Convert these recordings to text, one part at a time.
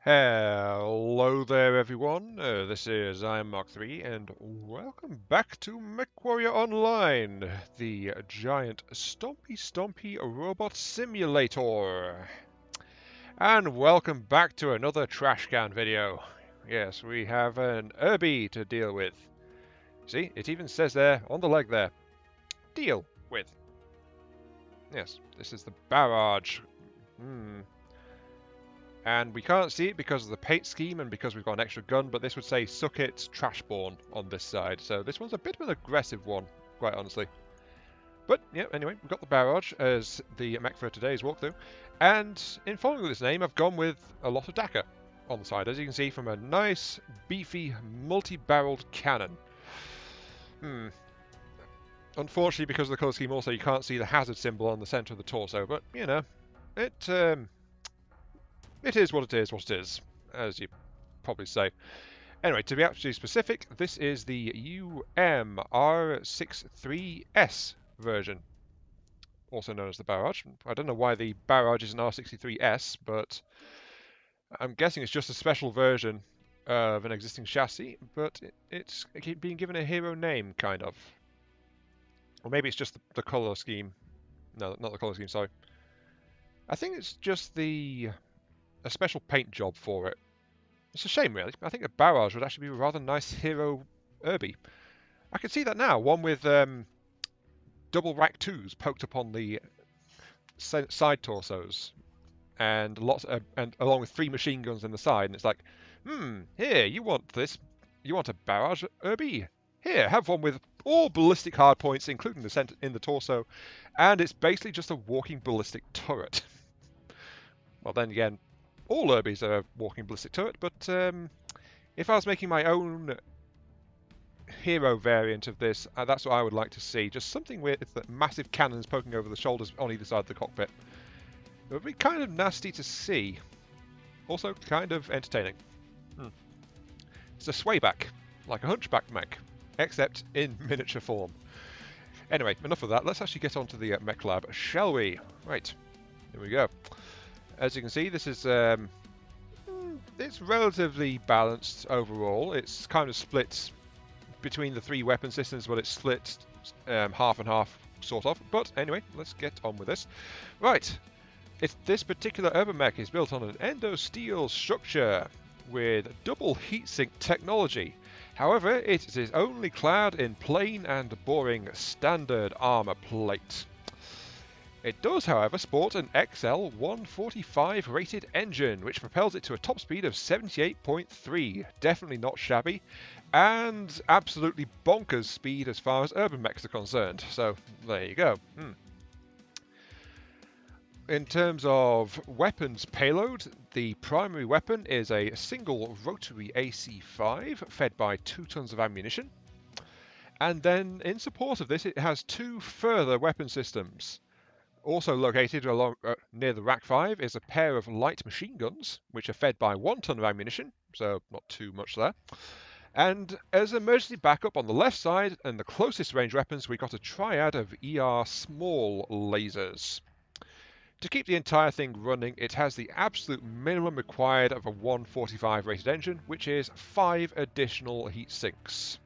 Hello there everyone, this is UM-R63 and welcome back to Mechwarrior Online, the giant stompy robot simulator. And welcome back to another Trashcan video. Yes, we have an Urby to deal with. See, it even says there, on the leg there, deal with. Yes, this is the barrage. And we can't see it because of the paint scheme and because we've got an extra gun, but this would say suck it trashborn on this side. So this one's a bit of an aggressive one, quite honestly. But yeah, anyway, we've got the barrage as the mech for today's walkthrough. And in following with this name, I've gone with a lot of Dakar on the side, as you can see from a nice, beefy, multi-barreled cannon. Unfortunately, because of the colour scheme also, you can't see the hazard symbol on the centre of the torso, but, you know, it is what it is, as you probably say. Anyway, to be actually specific, this is the UM-R63S version, also known as the barrage. I don't know why the barrage is an R63S, but I'm guessing it's just a special version of an existing chassis, but it's being given a hero name, kind of. Or maybe it's just the colour scheme. No, not the colour scheme, sorry. I think it's just a special paint job for it. It's a shame, really. I think a barrage would actually be a rather nice hero Urby. I can see that now. One with double rack 2s poked upon the side torsos, and and along with 3 machine guns in the side. And it's like, here, you want this? You want a barrage Urby? Here, have one with all ballistic hardpoints, including the center in the torso, and it's basically just a walking ballistic turret. Well, then again, all Urbies are a walking ballistic turret, but if I was making my own hero variant of this, that's what I would like to see. Just something with the massive cannons poking over the shoulders on either side of the cockpit. It would be kind of nasty to see. Also kind of entertaining. It's a swayback, like a hunchback mech, except in miniature form. Anyway, enough of that. Let's actually get on to the mech lab, shall we? Right, here we go. As you can see, this is it's relatively balanced overall. It's kind of split between the 3 weapon systems, but it's split half and half, sort of. But anyway, let's get on with this. Right, this particular Urbanmech is built on an endo-steel structure with double heatsink technology. However, it is only clad in plain and boring standard armor plate. It does, however, sport an XL 145 rated engine, which propels it to a top speed of 78.3. Definitely not shabby, and absolutely bonkers speed as far as Urbanmechs are concerned. So, there you go. In terms of weapons payload, the primary weapon is a single rotary AC-5 fed by 2 tons of ammunition. And then, in support of this, it has 2 further weapon systems. Also located along near the RAC 5 is a pair of light machine guns, which are fed by 1 ton of ammunition, so not too much there. And as emergency backup on the left side and the closest range weapons, we got a triad of ER small lasers. To keep the entire thing running, it has the absolute minimum required of a 145 rated engine, which is 5 additional heat sinks.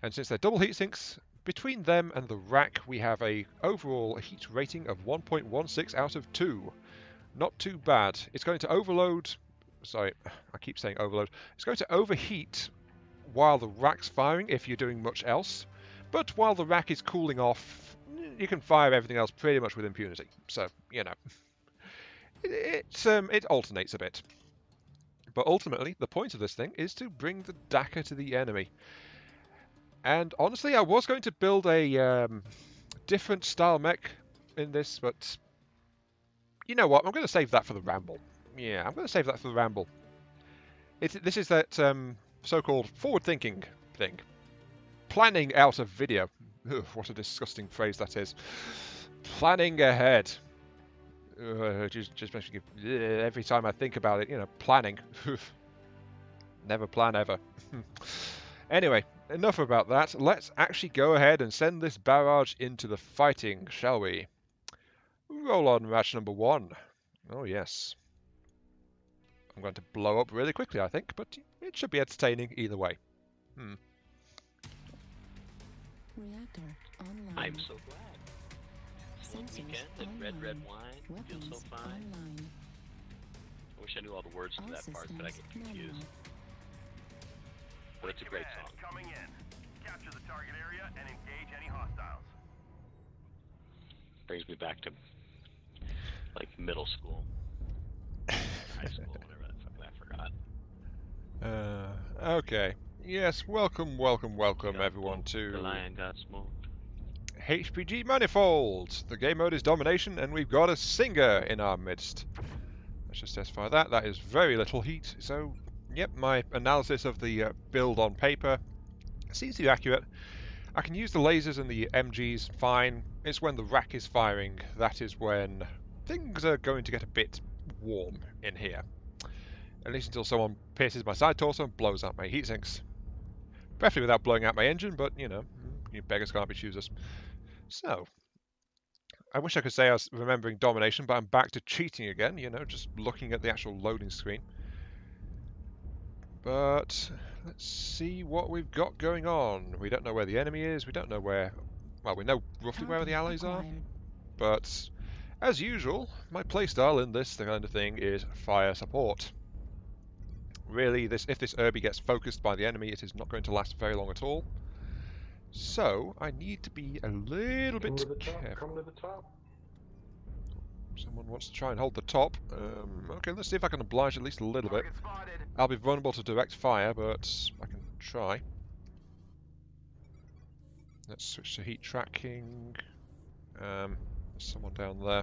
And since they're double heat sinks, between them and the RAC, we have a overall heat rating of 1.16 out of 2. Not too bad. It's going to overload... Sorry, I keep saying overload. It's going to overheat while the RAC's firing if you're doing much else. But while the RAC is cooling off, you can fire everything else pretty much with impunity. So, you know. It alternates a bit. But ultimately, the point of this thing is to bring the Dakar to the enemy. And honestly, I was going to build a different style mech in this, but you know what? I'm going to save that for the ramble. Yeah, I'm going to save that for the ramble. This is that so-called forward-thinking thing. Planning out a video. Ugh, what a disgusting phrase that is. Planning ahead. Just makes me every time I think about it, you know, planning. Never plan ever. Anyway, enough about that. Let's actually go ahead and send this barrage into the fighting, shall we? Roll on match number 1. Oh, yes. I'm going to blow up really quickly, I think, but it should be entertaining either way. Reactor online. I'm so glad. Same weekend and red wine. Feels so fine. Online. I wish I knew all the words to All that part, but I get systems confused. nominal. But it's a great song. Coming in. Capture the target area and engage any hostiles. Brings me back to like middle school, high school, whatever the fuck I forgot. Okay. Yes, welcome everyone The to lion got smoked. HPG Manifold. The game mode is Domination, and we've got a singer in our midst. Let's just testify that. That is very little heat. So, yep, my analysis of the build on paper seems to be accurate. I can use the lasers and the MGs fine. It's when the RAC is firing that is when things are going to get a bit warm in here. At least until someone pierces my side torso and blows out my heat sinks. Preferably without blowing out my engine, but you know, you beggars can't be choosers. So, I wish I could say I was remembering Domination, but I'm back to cheating again, you know, just looking at the actual loading screen. But let's see what we've got going on. We don't know where the enemy is, we don't know where... Well, we know roughly where the allies are, but as usual, my playstyle in this kind of thing is fire support. Really, if this Urby gets focused by the enemy, it is not going to last very long at all. So, I need to be a little bit careful. Come to the top. Someone wants to try and hold the top. Okay, let's see if I can oblige at least a little bit. I'll be vulnerable to direct fire, but I can try. Let's switch to heat tracking. There's someone down there.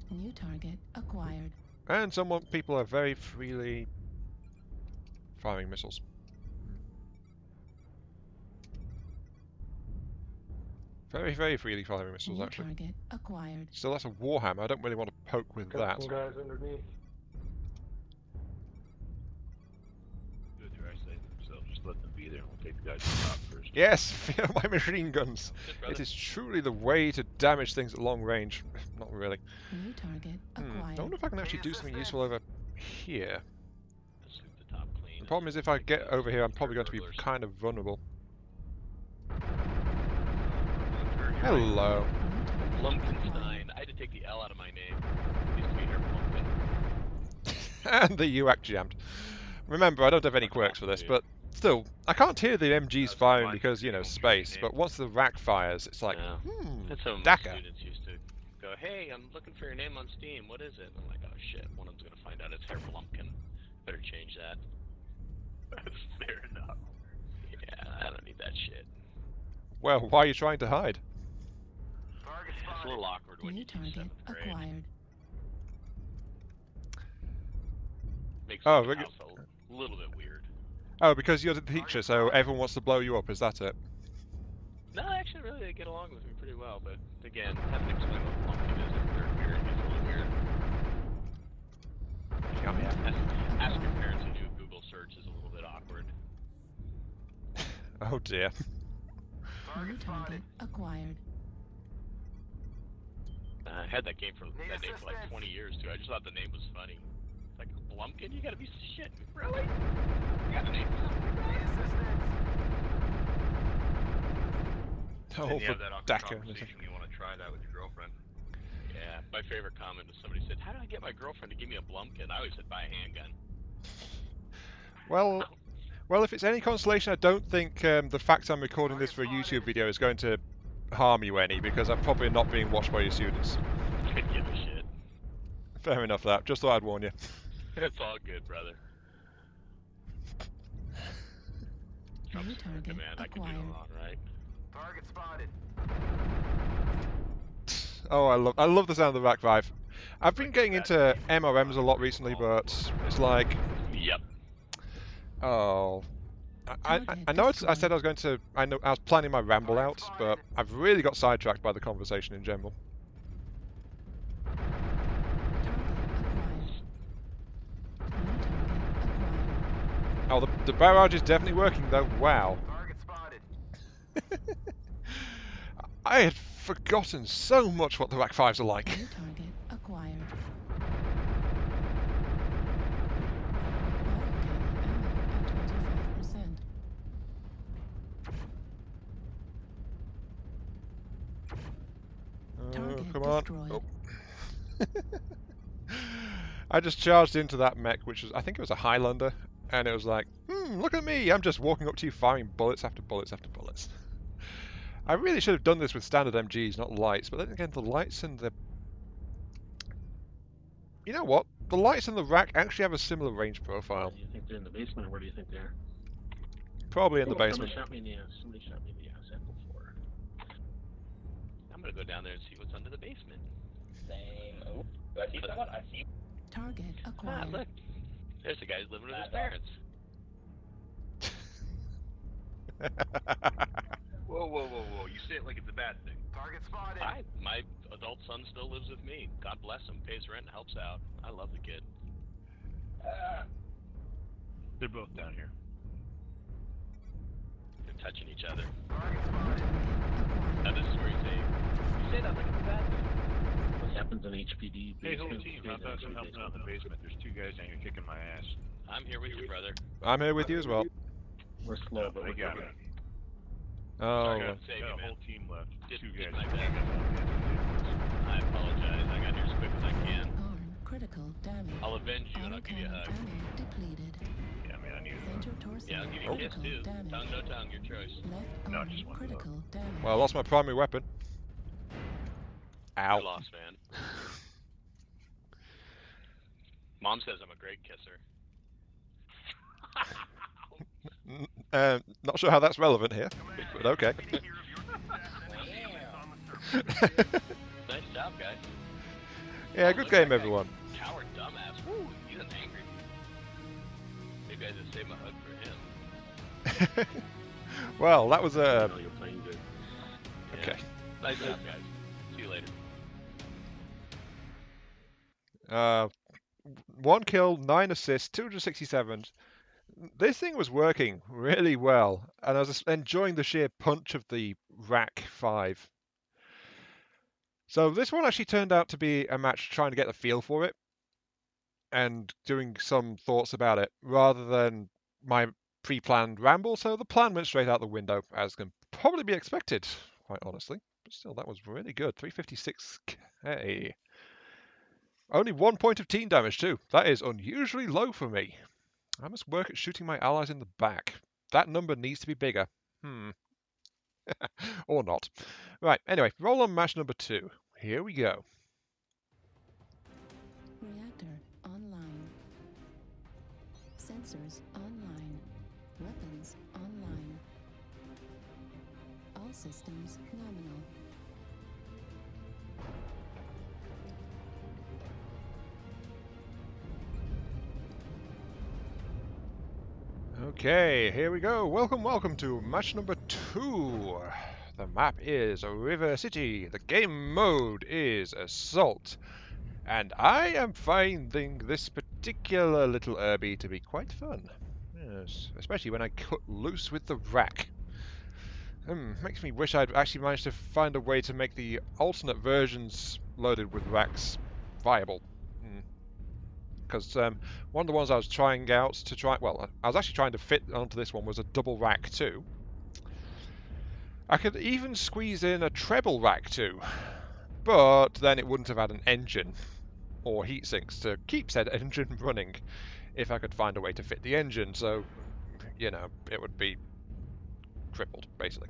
New target acquired. And people are very freely firing missiles. Very, very freely firing missiles, New actually. target acquired. Still, that's a Warhammer. I don't really want to poke with that. Some guys underneath. Good, you're isolating themselves. Just let them be there, and we'll take the guys to the top first. Yes, fire my machine guns. Good, It is truly the way to damage things at long range. Not really. New target I acquired. wonder if I can actually do something useful over here. Let's sweep the top clean. The problem is if I get over here, I'm probably going to be kind of vulnerable. Hello. Lumpkenstein. I had to take the L out of my name. It used to be here Lumpkin. And the UAC jammed. Remember, I don't have any quirks for this, but still, I can't hear the MGs firing because, you know, space, but once the RAC fires, it's like, That's how my Daka. students used to go, hey, I'm looking for your name on Steam. What is it? And I'm like, oh shit, one of them's going to find out it's Herb Lumpkin. Better change that. That's fair enough. Yeah, I don't need that shit. Well, why are you trying to hide? It's a little awkward when New you do target 7th grade. acquired. Makes Oh, the house a little bit weird. Oh, because you're the teacher, so everyone wants to blow you up, is that it? No, actually, really, they get along with me pretty well, but again, having to explain what Lumpkin is in 3rd period gets a little weird. Asking parents to do a Google search is a little bit awkward. Oh dear. New target acquired. I had that name for like 20 years too. I just thought the name was funny. Like Lumpkin, you gotta be shit. Really? You got a name for something like that? Oh, Then you for have that awkward Daka. conversation when you want to try that with your girlfriend. Yeah, my favorite comment is somebody said, how do I get my girlfriend to give me a Blumpkin? I always said, buy a handgun. Well, if it's any consolation, I don't think the fact I'm recording this for a YouTube video is going to harm you any, because I'm probably not being watched by your students. Could give a shit. Fair enough, that. Just thought I'd warn you. It's all good, brother. Trump's New target command, I can do no acquired. wrong, right? Target spotted. Oh, I love the sound of the RAC 5. I've been getting into MRMs a lot recently, but it's like, Yep. oh, I know I said I was going to. I was planning my ramble out, but I've really got sidetracked by the conversation in general. Target acquired. New target acquired. Oh, the barrage is definitely working though. Wow. Target spotted. I had forgotten so much what the RAC 5s are like. New target acquired. Come on. destroyed. Oh. I just charged into that mech, which was, I think it was a Highlander, and it was like, look at me, I'm just walking up to you firing bullets after bullets after bullets. I really should have done this with standard MGs, not lights, but then again, the lights and the... You know what? The lights and the RAC actually have a similar range profile. Do you think they're in the basement, or where do you think they are? Probably in the Somebody basement. shot me in the ass. Somebody shot me in the ass before. I'm gonna go down there and see what's under the basement. Same. Oh, do I see someone? I see. Target Ah, acquired. look. There's a guy who's living with his parents. Whoa, whoa, whoa, whoa! You say it like it's a bad thing. Target spotted. My adult son still lives with me. God bless him. Pays rent and helps out. I love the kid. They're both down here. They're touching each other. Target New spotted. target Now acquired. this is where he's aiming. You say that like it's a bad thing. What happens in HPD? Hey, whole basement team, stays how in about some HPD helping out in the basement? There's two guys down here kicking my ass. I'm here with you, brother. I'm here with you as well. We're slow, but They we're got good. me. Oh, Sorry. Save Got you, a man. whole team left. Did- Two did guys. my best. I apologize. I got here as quick as I can. Arm critical damage. I'll avenge you and I'll give you a Autocannon hug. ammo depleted. Yeah, man, I need it. Center torso Yeah, I'll give you a kiss critical too. damage. Tongue, no tongue, your choice. Left No, arm just one critical damage. well, I lost my primary weapon. Ow. You're lost, man. Mom says I'm a great kisser. Not sure how that's relevant here, but okay. Happy to hear of your success and limits on the surface. Nice job, guys. Yeah, Oh, good look game, at that guy. everyone. Coward dumbass. Woo, he's an angry. Maybe I just saved my hug for him. Well, that was I a... know you're playing good. Yeah. Okay. Nice job, guys. See you later. 1 kill, 9 assists, 267. This thing was working really well, and I was enjoying the sheer punch of the RAC 5. So this one actually turned out to be a match trying to get the feel for it and doing some thoughts about it rather than my pre-planned ramble. So the plan went straight out the window, as can probably be expected, quite honestly. But still, that was really good. 356k. Only 1 point of team damage too. That is unusually low for me. I must work at shooting my allies in the back. That number needs to be bigger. Or not. Right, anyway, roll on match number 2. Here we go. Reactor online. Sensors online. Weapons online. All systems nominal. Okay, here we go. Welcome, welcome to match number 2. The map is River City. The game mode is Assault. And I am finding this particular little Irby to be quite fun. Yes, especially when I cut loose with the RAC. Makes me wish I'd actually managed to find a way to make the alternate versions loaded with RACs viable. Because one of the ones I was trying out to try, well, I was actually trying to fit onto this one was a double RAC too. I could even squeeze in a treble RAC too, but then it wouldn't have had an engine or heat sinks to keep said engine running if I could find a way to fit the engine. So, you know, it would be crippled basically.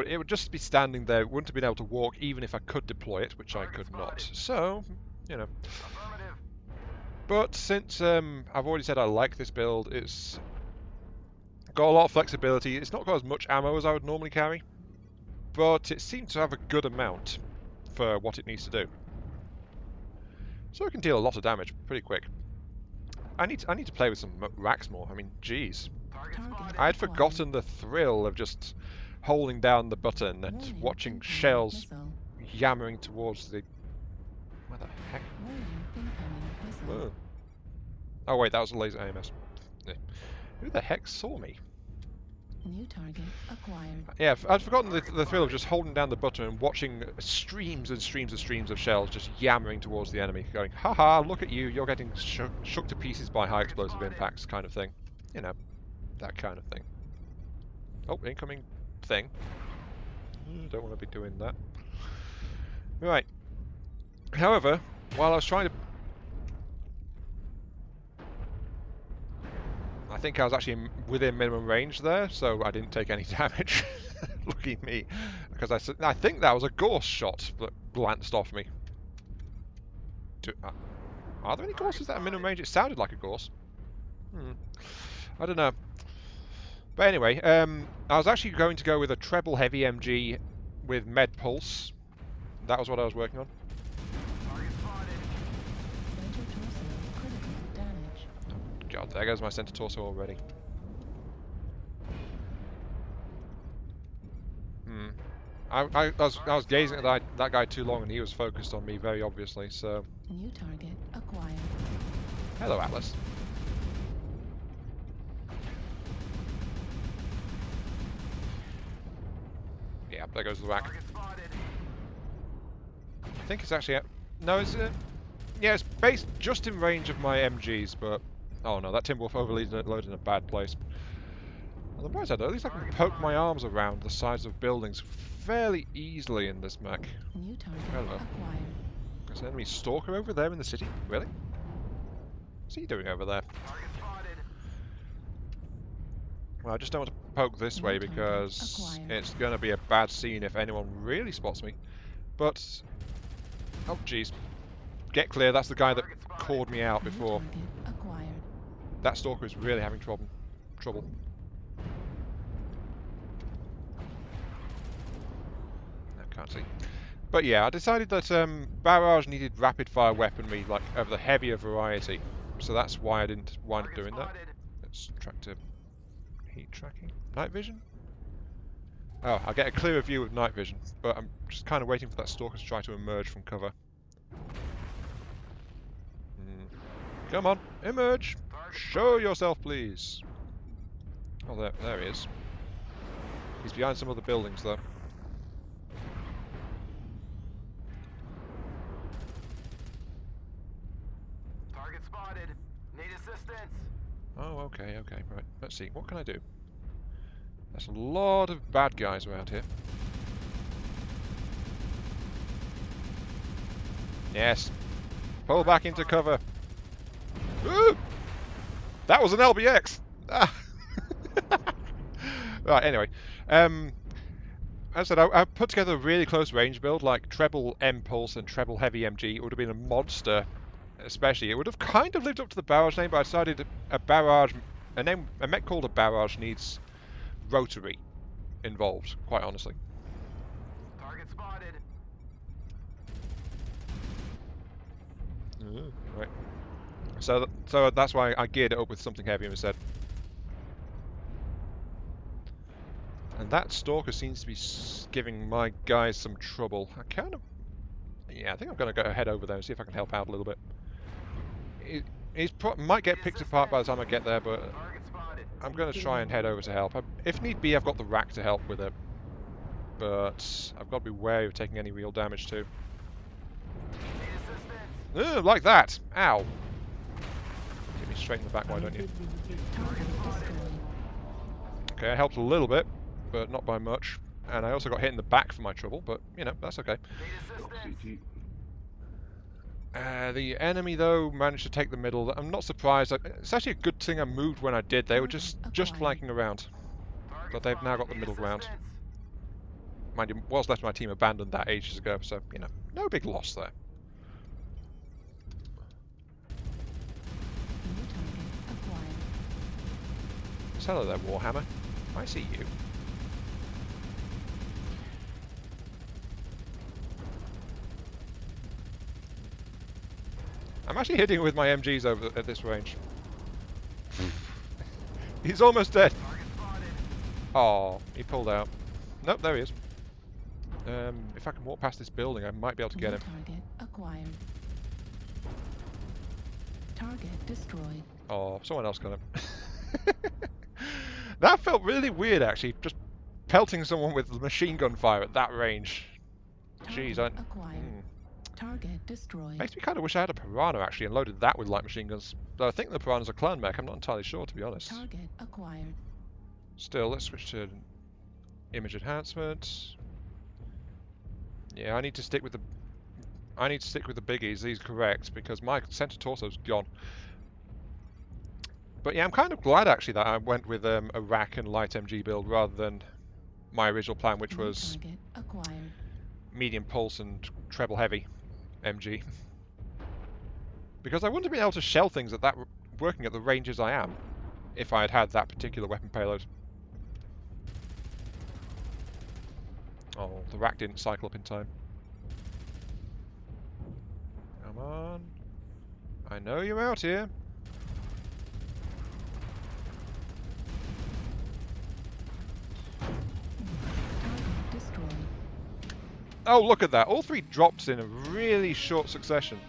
It would just be standing there. It wouldn't have been able to walk even if I could deploy it, which I could not. So, you know. Affirmative. But since I've already said I like this build, it's got a lot of flexibility. It's not got as much ammo as I would normally carry, but it seems to have a good amount for what it needs to do. So it can deal a lot of damage pretty quick. I need to play with some racks more. I mean, geez. Target spotted. I had forgotten the thrill of just holding down the button and Warning, watching incoming shells missile. yammering towards the... Where the heck? Warning, incoming missile. Whoa. Oh wait, that was a laser AMS. Yeah. Who the heck saw me? New target acquired. Yeah, I'd forgotten the thrill of just holding down the button and watching streams and streams and streams of shells just yammering towards the enemy, going, haha, look at you, you're getting shook to pieces by high explosive impacts, kind of thing. You know, that kind of thing. Oh, incoming thing. Don't want to be doing that. Right. However, while I was trying to... I think I was actually within minimum range there, so I didn't take any damage. Lucky me. Because I think that was a Gorse shot that glanced off me. Are there any Gorses that are minimum range? It sounded like a Gorse. I don't know. But anyway, I was actually going to go with a treble heavy MG with med pulse. That was what I was working on. Center torso critical damage. God, there goes my center torso already. I was gazing at that guy too long, and he was focused on me very obviously. So. New target acquired. Hello, Atlas. Yeah, there goes the rack. I think it's actually... No, it's... yeah, it's based just in range of my MGs, but... Oh no, that Timberwolf overloaded in a bad place. On the bright side, at least I can poke my arms around the sides of buildings fairly easily in this mech. New target Hello. acquired. There's an enemy stalker over there in the city? Really? What's he doing over there? Well, I just don't want to poke this way because it's going to be a bad scene if anyone really spots me. But... Oh, jeez. Get clear, that's the guy that called me out before. New target acquired. That stalker is really having trouble. I can't see. But yeah, I decided that barrage needed rapid fire weaponry, like of the heavier variety. So that's why I didn't wind up doing that. Let's track to heat tracking. Night vision? Oh, I'll get a clearer view of night vision, but I'm just kind of waiting for that stalker to try to emerge from cover. Come on, emerge! Show yourself, please! Oh, there he is. He's behind some other buildings, though. Target spotted. Need assistance. Oh, okay, right. Let's see, what can I do? There's a lot of bad guys around here. Yes. Pull back into cover. Ooh! That was an LBX! Ah. Right, anyway. As I said, I put together a really close range build, like treble M-Pulse and treble heavy MG. It would have been a monster, especially. It would have kind of lived up to the barrage name, but I decided a mech called a barrage needs rotary involved, quite honestly. Target spotted. Right. So that's why I geared it up with something heavier instead. And that stalker seems to be giving my guys some trouble. Yeah, I think I'm going to go head over there and see if I can help out a little bit. He might get picked apart by the time I get there, but I'm going to try and head over to help. If need be, I've got the RAC to help with it. But I've got to be wary of taking any real damage too. Ugh, like that! Ow! Hit me straight in the back, why don't you? Target destroyed. Okay, I helped a little bit, but not by much. And I also got hit in the back for my trouble, but, you know, that's okay. CT. The enemy, though, managed to take the middle. I'm not surprised. It's actually a good thing I moved when I did. They were just flanking around. But they've now got the middle ground. Mind you, what's left of my team abandoned that ages ago, so, you know, no big loss there. New target acquired. So hello there, Warhammer. I see you. I'm actually hitting with my MGs over at this range. He's almost dead. Oh, he pulled out. Nope, there he is. If I can walk past this building, I might be able to get him. Target acquired. Target destroyed. Oh, someone else got him. That felt really weird, actually, just pelting someone with machine gun fire at that range. Jeez, Acquired. Target destroyed. Makes me kind of wish I had a Piranha, actually, and loaded that with light machine guns. Though I think the Piranha's a clan mech, I'm not entirely sure, to be honest. Target acquired. Still, let's switch to image enhancement. Yeah, I need to stick with the I need to stick with the biggies, these correct, because my center torso's gone. But yeah, I'm kind of glad actually that I went with a RAC and light MG build rather than my original plan, which New was target acquired. medium pulse and treble heavy MG. Because I wouldn't have been able to shell things at that working at the ranges I am if I had had that particular weapon payload. Oh, the RAC didn't cycle up in time. Come on. I know you're out here. Target destroyed. Oh, look at that. All three drops in a really short succession.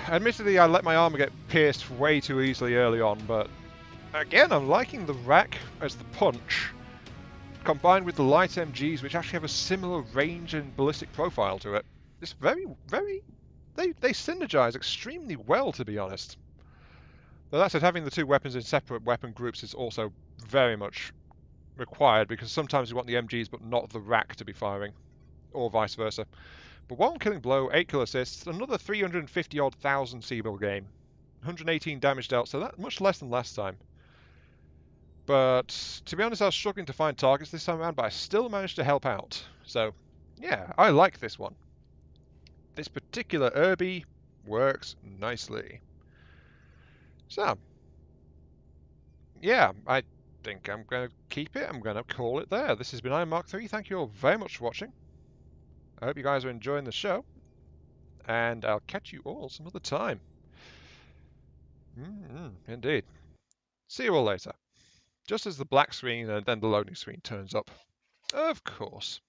Admittedly, I let my armor get pierced way too easily early on, but again, I'm liking the RAC as the punch, combined with the light MGs, which actually have a similar range and ballistic profile to it. It's very, they synergize extremely well, to be honest. Though that said, having the two weapons in separate weapon groups is also very much required, because sometimes you want the MGs but not the RAC to be firing, or vice versa. But 1 killing blow, 8 kill assists, another 350-odd thousand Seabill game. 118 damage dealt, so that much less than last time. But to be honest, I was struggling to find targets this time around, but I still managed to help out. So, yeah, I like this one. This particular Urby works nicely. So, yeah, I think I'm going to keep it. I'm going to call it there. This has been UM-R63. Thank you all very much for watching. I hope you guys are enjoying the show. And I'll catch you all some other time. Indeed. See you all later. Just as the black screen and then the loading screen turns up. Of course.